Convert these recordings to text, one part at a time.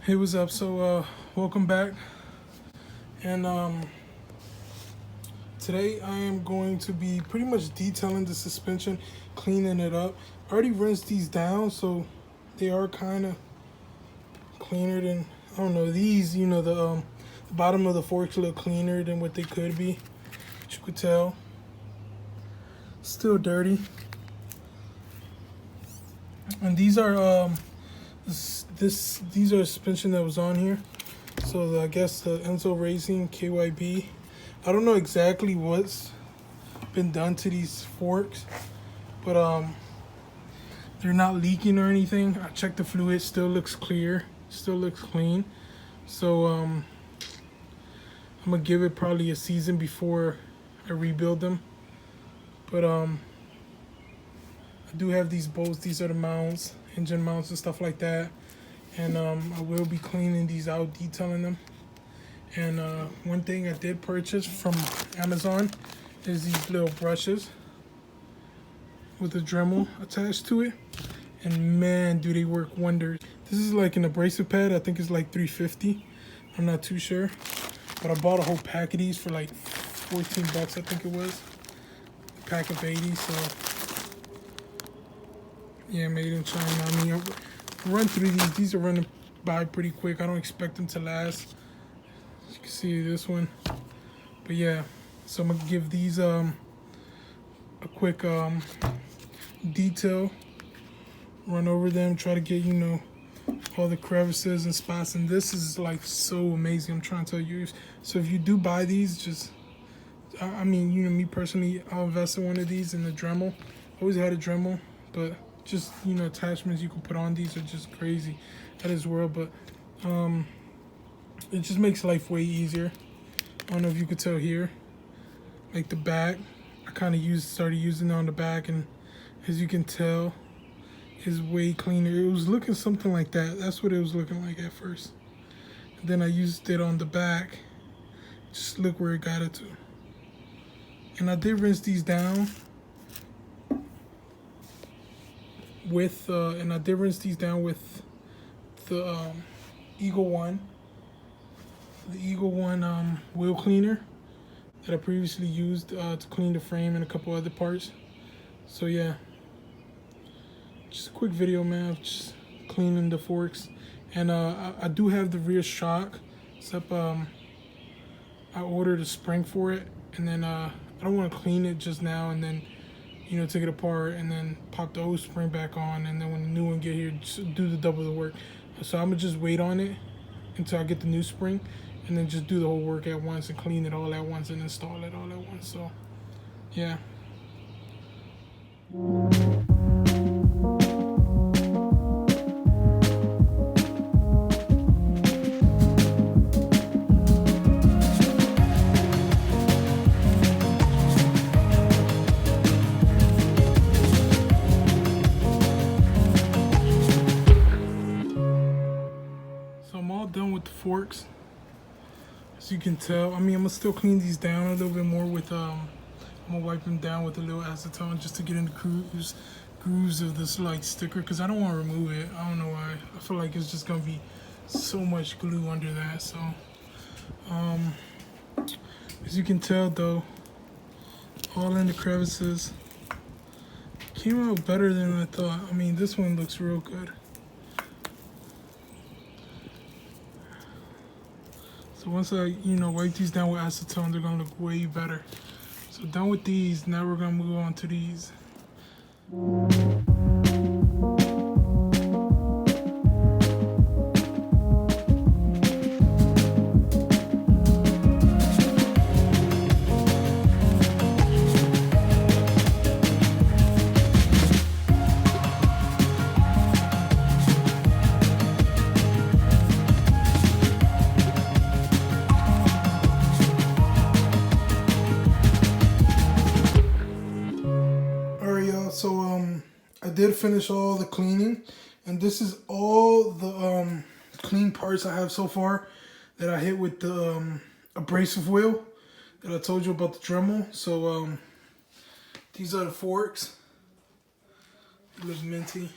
Hey, what's up? Welcome back. And today I am going to be pretty much detailing the suspension, cleaning it up. I already rinsed these down, so they are kind of cleaner than, I don't know, these, the bottom of the forks look cleaner than what they could be. As you could tell. Still dirty. And these are, these are suspension that was on here. So I guess the Enzo Racing KYB. I don't know exactly what's been done to these forks, but they're not leaking or anything. I checked the fluid, still looks clear, still looks clean. So I'm gonna give it probably a season before I rebuild them. But I do have these bolts. These are the mounts, engine mounts and stuff like that. And I will be cleaning these out, detailing them. And one thing I did purchase from Amazon is these little brushes with a Dremel attached to it. And man, do they work wonders. This is like an abrasive pad. I think it's like $3.50. I'm not too sure. But I bought a whole pack of these for like 14 bucks, I think it was. A pack of 80, so yeah, made in China. I mean, I'll run through these. These are running by pretty quick. I don't expect them to last. As you can see this one. But yeah, so I'm gonna give these a quick detail, run over them, try to get all the crevices and spots. And this is like so amazing, I'm trying to tell you. So if you do buy these, just I mean, me personally, I'll invest in one of these in the Dremel. Always had a Dremel, but just attachments you can put on these are just crazy at this world. But it just makes life way easier. I don't know if you could tell here, like the back, I kind of started using it on the back, and as you can tell, is way cleaner. It was looking something like that. That's what it was looking like at first. And then I used it on the back. Just look where it got it to. And I did rinse these down with the Eagle One. The Eagle One wheel cleaner that I previously used to clean the frame and a couple other parts. So yeah, just a quick video, man, of just cleaning the forks. And I do have the rear shock, except I ordered a spring for it, and then I don't want to clean it just now and then take it apart and then pop the old spring back on, and then when the new one get here, just do the double the work. So I'm gonna just wait on it until I get the new spring, and then just do the whole work at once and clean it all at once and install it all at once. So yeah. So I'm all done with the forks. As you can tell, I mean, I'm gonna still clean these down a little bit more with I'm gonna wipe them down with a little acetone just to get in the grooves of this like sticker, because I don't want to remove it. I don't know why. I feel like it's just gonna be so much glue under that. So as you can tell though, all in the crevices. Came out better than I thought. I mean, this one looks real good. So once I, wipe these down with acetone, they're gonna look way better. So done with these, now we're gonna move on to these. So I did finish all the cleaning, and this is all the clean parts I have so far that I hit with the abrasive wheel that I told you about, the Dremel. So these are the forks. It looks minty,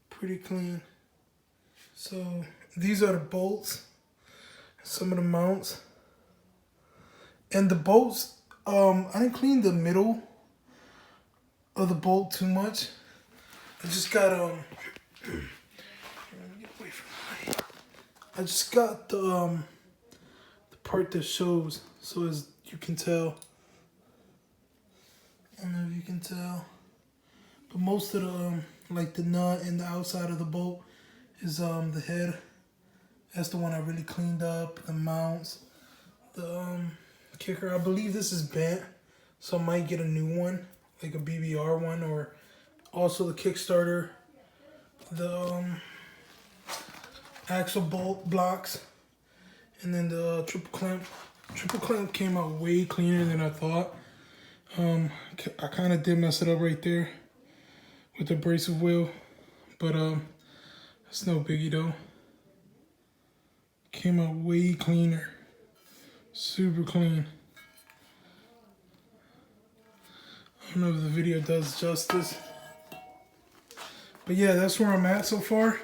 pretty clean. So these are the bolts, some of the mounts. And the bolts, I didn't clean the middle of the bolt too much. I just got I just got the part that shows, so as you can tell. I don't know if you can tell, but most of the like the nut and the outside of the bolt is the head. That's the one I really cleaned up. The mounts, the kicker. I believe this is bent, so I might get a new one, like a BBR one, or also the Kickstarter, the axle bolt blocks, and then the triple clamp. Triple clamp came out way cleaner than I thought. I kind of did mess it up right there with the abrasive wheel, but it's no biggie though. Came out way cleaner, super clean. I don't know if the video does justice, but yeah, that's where I'm at so far.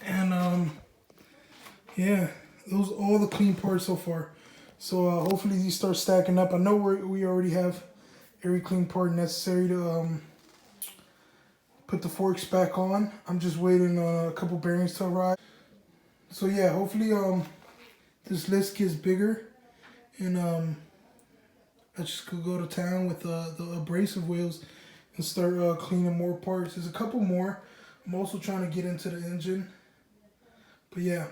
And yeah, those are all the clean parts so far. So hopefully these start stacking up. I know we already have every clean part necessary to put the forks back on. I'm just waiting on a couple bearings to arrive. So yeah, hopefully this list gets bigger, and I just could go to town with the abrasive wheels and start cleaning more parts. There's a couple more. I'm also trying to get into the engine. But yeah.